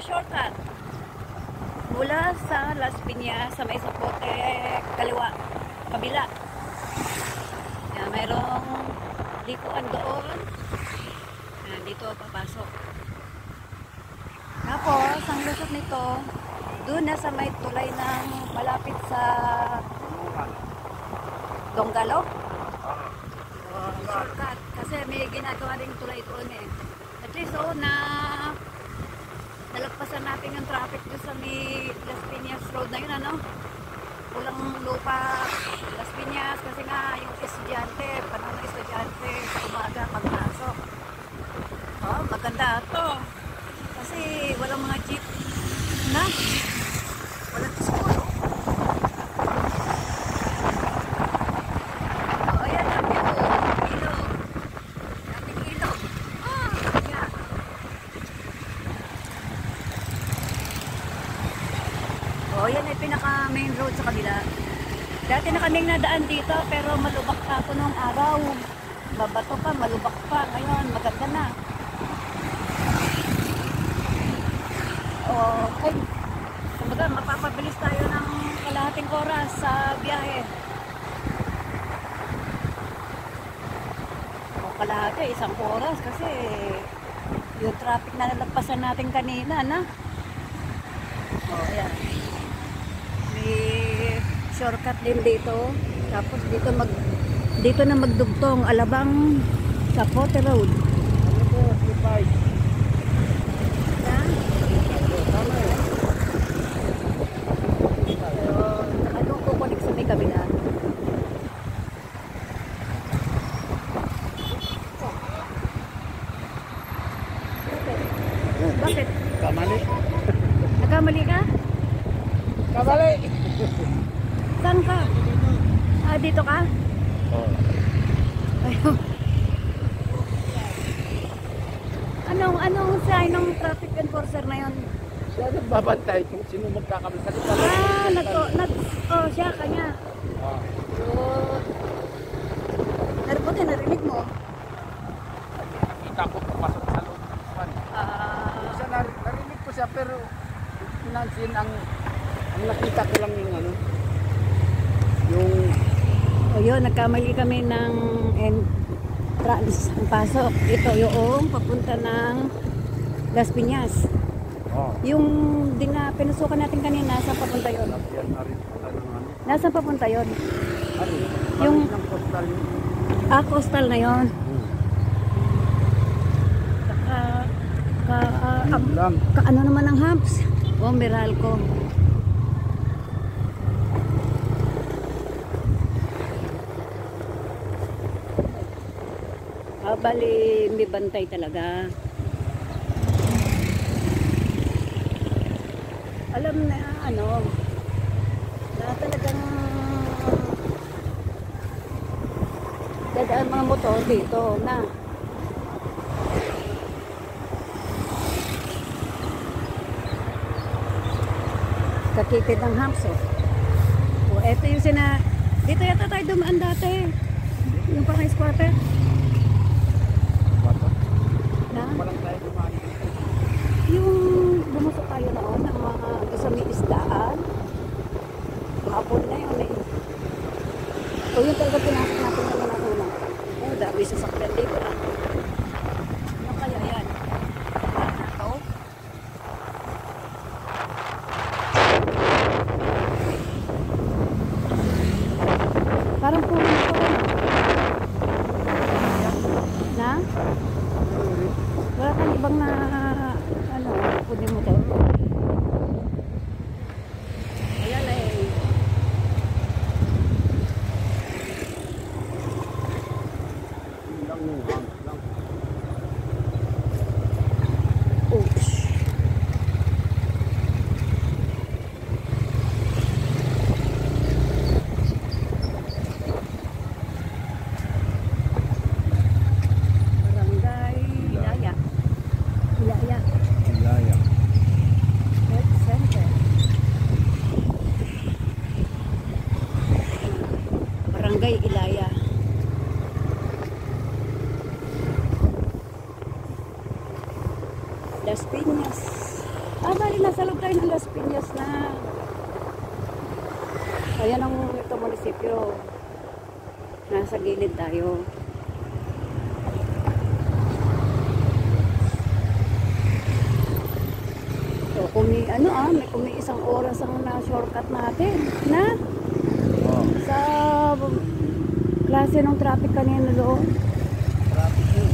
shortcut mula sa Las Piñas sa may Zapote, kaliwa, kabila. Yan, mayroong likuan doon. Yan, dito papasok. Tapos, ang lusot nito, doon na sa may tulay ng malapit sa Donggalo. Shortcut. Kasi may ginagawa rin tulay doon eh. At least, nalagpasan natin yung traffic doon sa may Las Piñas Road na yun, ano? Pulang lupa, Las Piñas, kasi nga yung estudyante, panahon ng estudyante, sa umaga, pagpasok. Oh, maganda ito. Kasi walang mga jeep na. Walang school. Oh, ayan ang ilog. Daming ilog. Oh, yeah. Oh, yan ay pinaka main road sa kabila. Dati na kaming nadaan dito pero malubak pa ako noong araw. Babato pa, malubak pa. Ngayon, maganda na. Okay. Kumbaga, mapapabilis tayo ng kalahating oras sa biyahe. O kalahati, isang oras kasi yung traffic na nalagpasan natin kanina, na? O, ayan. May shortcut din dito. Tapos dito na magdugtong Alabang Zapote Road. Kabila. Bakit? Kamali. Nagkamali ka? Kamali. Saan ka? Ah, dito ka? Oh. Ayun. Anong sign ng traffic enforcer na yon? Siya nagbabantay kung sino magkakamali. Kasi siya, kanya. Ah. Buti, narinig mo. Kita ko papasok sa loob. Siya narinig ko siya pero pinansin ang nakita ko lang yung ano. O yun, nagkamali kami ng entrance, ang pasok. Ito yung papunta ng Las Piñas. Oh. Yung pinasukan natin kanina, saan papunta yun? Nasaan papunta yun? Yung coastal. Coastal na yun. Ano naman ang humps? O, Meralco. Bali, may bantay talaga. Alam na, na talagang dadaan mga motor dito na. Kakitid ng humps, oh. O, eto yung dito yata tayo dumaan dati. Yung parang squatter. Na? Yung bumusok tayo noon ng mga sa may isdaan. Hapon na yun eh. O yun talaga pinasok natin na naman. Oh, dami sasakyan dito ah. Ano kaya yan? Ito? Parang puro na to. Na? Wala kang ibang na pwede mo to. Ayan eh. Oops. Barangay Ilaya. Health Center. Barangay Ilaya. Las Piñas. Bali, nasa loob tayo ng Las Piñas na. Ayan ang ito munisipyo. Nasa gilid tayo. So, kung may, kung may isang oras ang na-shortcut natin, na? Oh, Sa klase ng traffic kanina doon. traffic yun.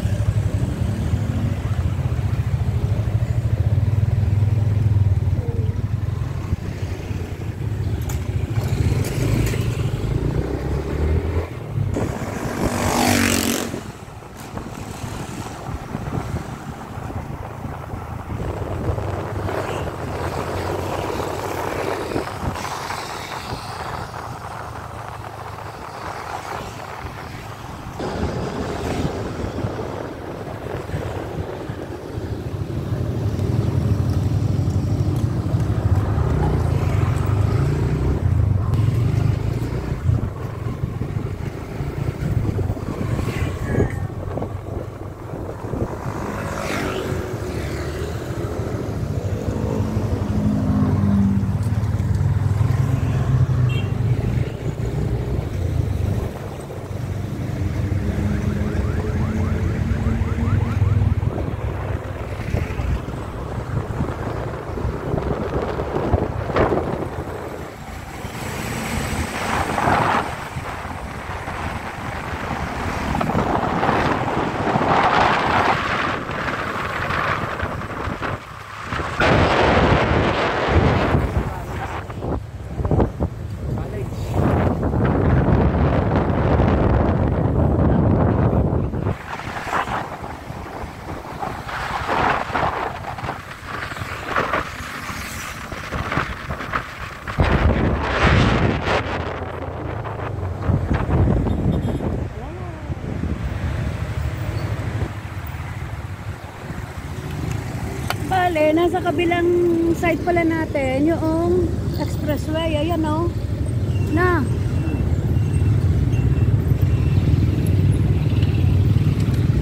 Bale, nasa kabilang side pala natin yung expressway. Ayan o. Na.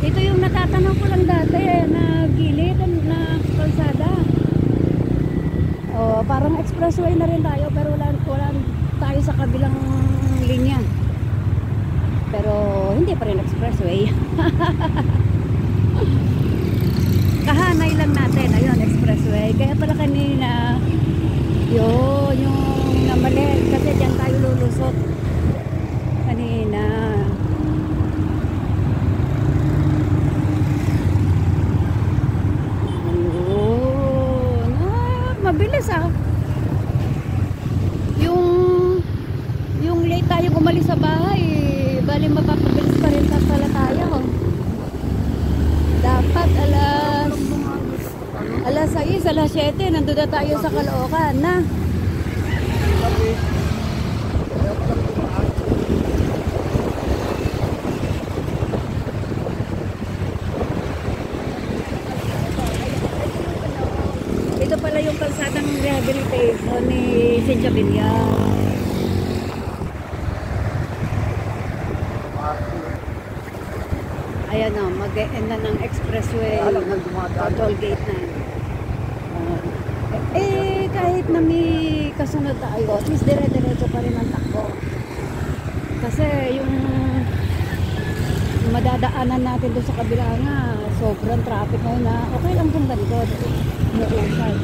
Ito yung natatanong ko lang dati na gilid na kalsada. Oh, parang expressway na rin tayo pero wala tayo sa kabilang linya. Pero hindi pa rin expressway. Kahanay lang natin. Ayun, expressway. Kaya pala kanina yun, yung namali. Kasi dyan tayo lulusot kanina. Ayun. Mabilis yung late tayo umalis sa bahay, bali mapapabilis pa rin pala tayo. Dapat alas 6, alas 7 nandun na tayo sa Caloocan na. Ito pala yung kalsadang rehabilitation ni Cynthia Villar. Ayan o, mag-e-end na ng expressway. Toll gate na. Kahit na may kasunod tayo, at least dire-diretso pa rin ang takbo. Kasi yung madadaanan natin doon sa kabila nga, sobrang traffic ngayon na okay lang kung ganito. Umuusay.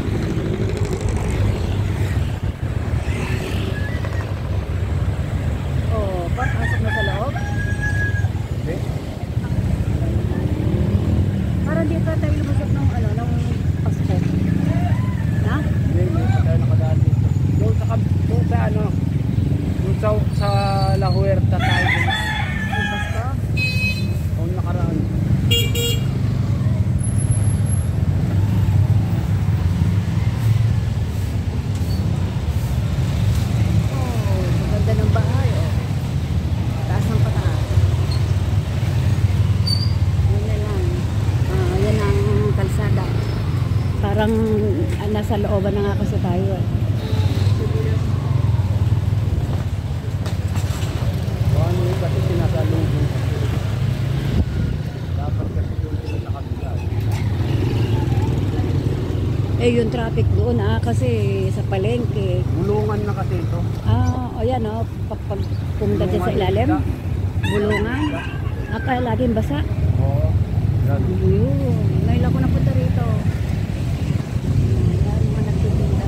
Oh, pasok na sa loob. Okay. Parang di pa tayo lumusot ng Pasko. Na? Hindi pa tayo nakadaan dito. Doon sa La Huerta tayo dumaan. Ay, Pasko? Noong nakaraan. Oh, maganda ng bahay, oh. Taas ng pataas. Yun na lang. Yan ang kalsada. Parang nasa looban na nga kasi tayo, eh. Ano yun kasi sinasalubong. Dapat kasi doon sila sa kabila. Eh, yung traffic doon kasi sa palengke. Bulungan na kasi ito. Ayan pag pumunta dyan sa ilalim. Bulungan. Kaya laging basa. Oo. Yan. Yun. Ngayon lang ko napunta rito. Ayan, mga nagtitinda.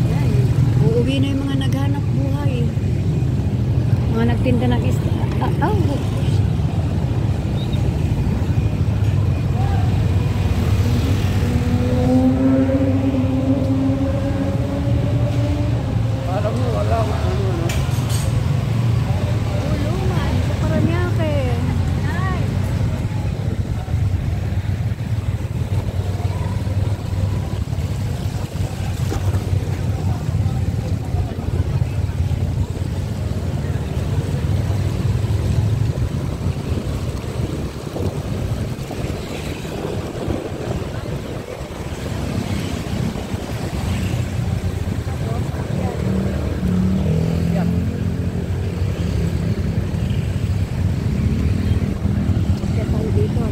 Ayan. Uuwi na yung mga naghanap buhay. Mga nagtinda ng isda. Alam mo, wala ko ano. Bulungan sa Paranaque. Yan. Kaya tayo dito.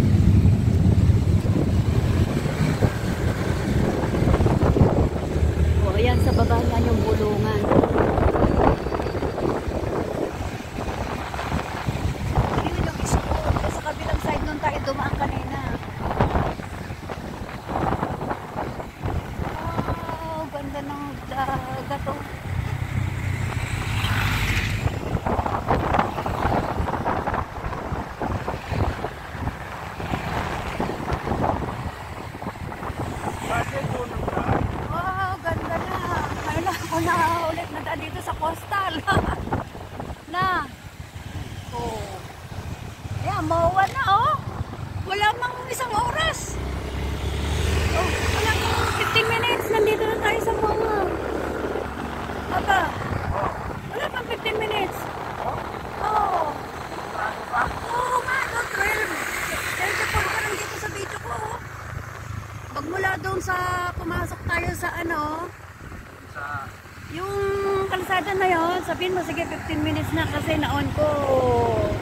Ayan sa baba yan yung bulungan. Yun yung school. Sa kabilang side nun tayo dumaan kanina. Ganda ng dagat oh. Kasi doon ang daan. Ganda na. Ngayon lang ako nakaulit na dito sa coastal. Na. Ayan, mawa na Wala mang isang oras. Wala mang 15 minutes. Nandito na tayo sa mawa. Aba. Wala pang 15 minutes. Nga, 12. Kaya po ka lang dito sa video ko. Pagmula doon sa pumasok tayo sa Sa yung kalsada na yon, sabihin mo sige 15 minutes na kasi naon ko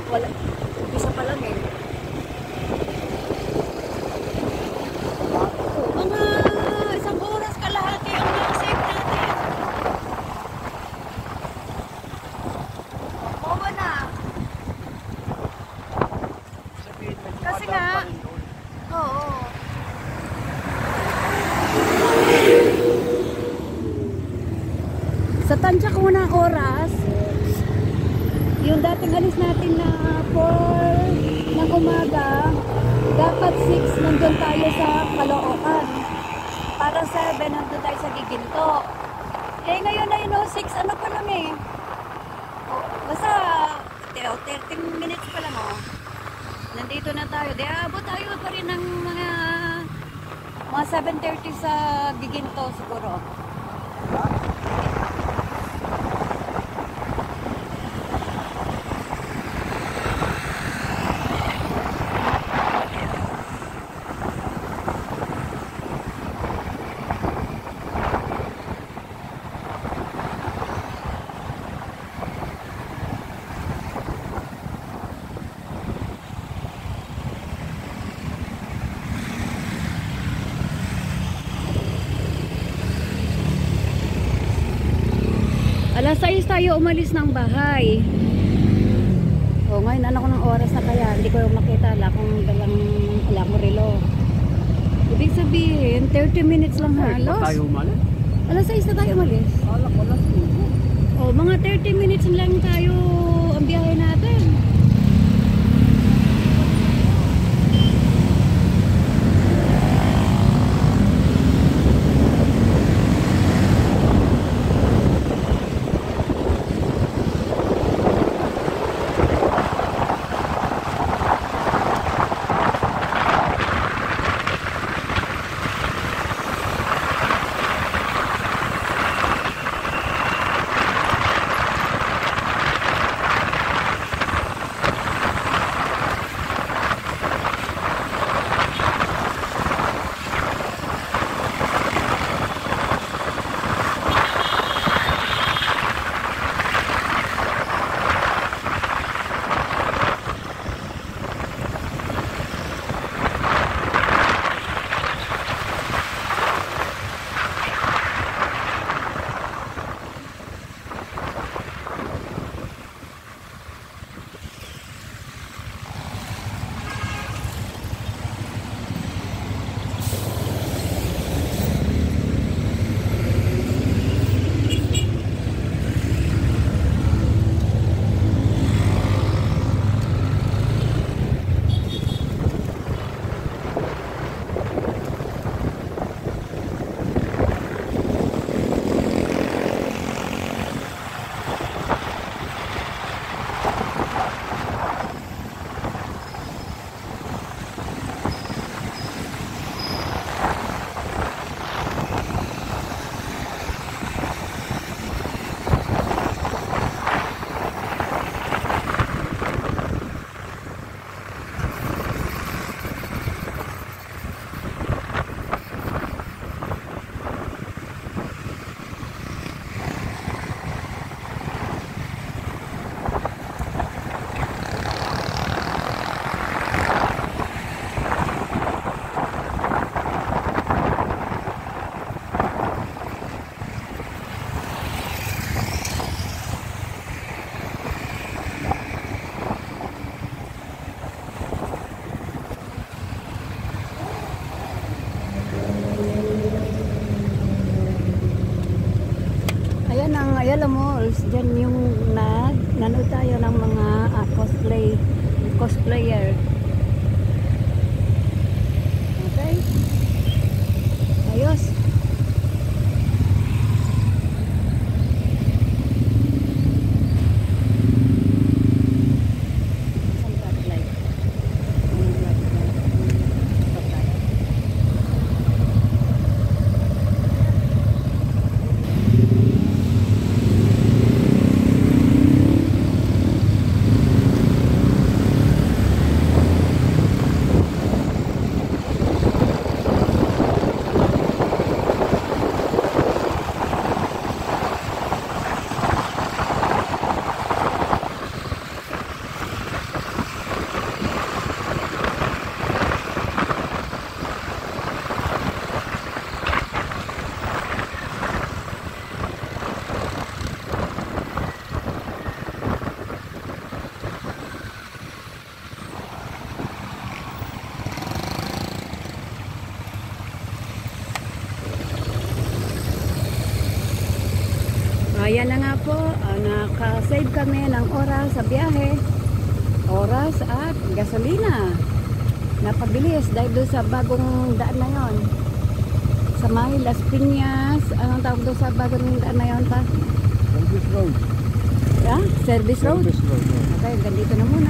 wala, isa pa lang mga isang oras kalahati ang na-save natin. Bawa na sabihin mo, kasi madam nga pa rin doon. oo. Sa tansya ko na oras, yung dating alis natin na 4 ng umaga, dapat 6 nandun tayo sa Caloocan. Para 7 nandun tayo sa Giginto. Eh ngayon na 6 pa lang basta 13 minutes pa lang nandito na tayo. Di abot tayo pa rin ng mga 7:30 sa Giginto siguro. Alas 6 tayo umalis ng bahay. Ngayon ano ko ng oras na kaya hindi ko makita, wala akong relo. Ibig sabihin 30 minutes lang halos. Tayo umalis. Alas 6 na tayo umalis. Alak wala sugo. Mga 30 minutes lang tayo ang biyahe natin. Ayala Malls, dyan yung nanood tayo ng mga cosplayer. Okay? Ayos. Isang traffic light. Ang traffic light. Stop tayo. Ayan na nga po, nakasave kami ng oras sa biyahe. Oras at gasolina. Napabilis dahil doon sa bagong daan na yon. Sa may Las Piñas, anong tawag doon sa bagong daan na yon pa? Service road. Service road? Service road. Okay, ganito na muna.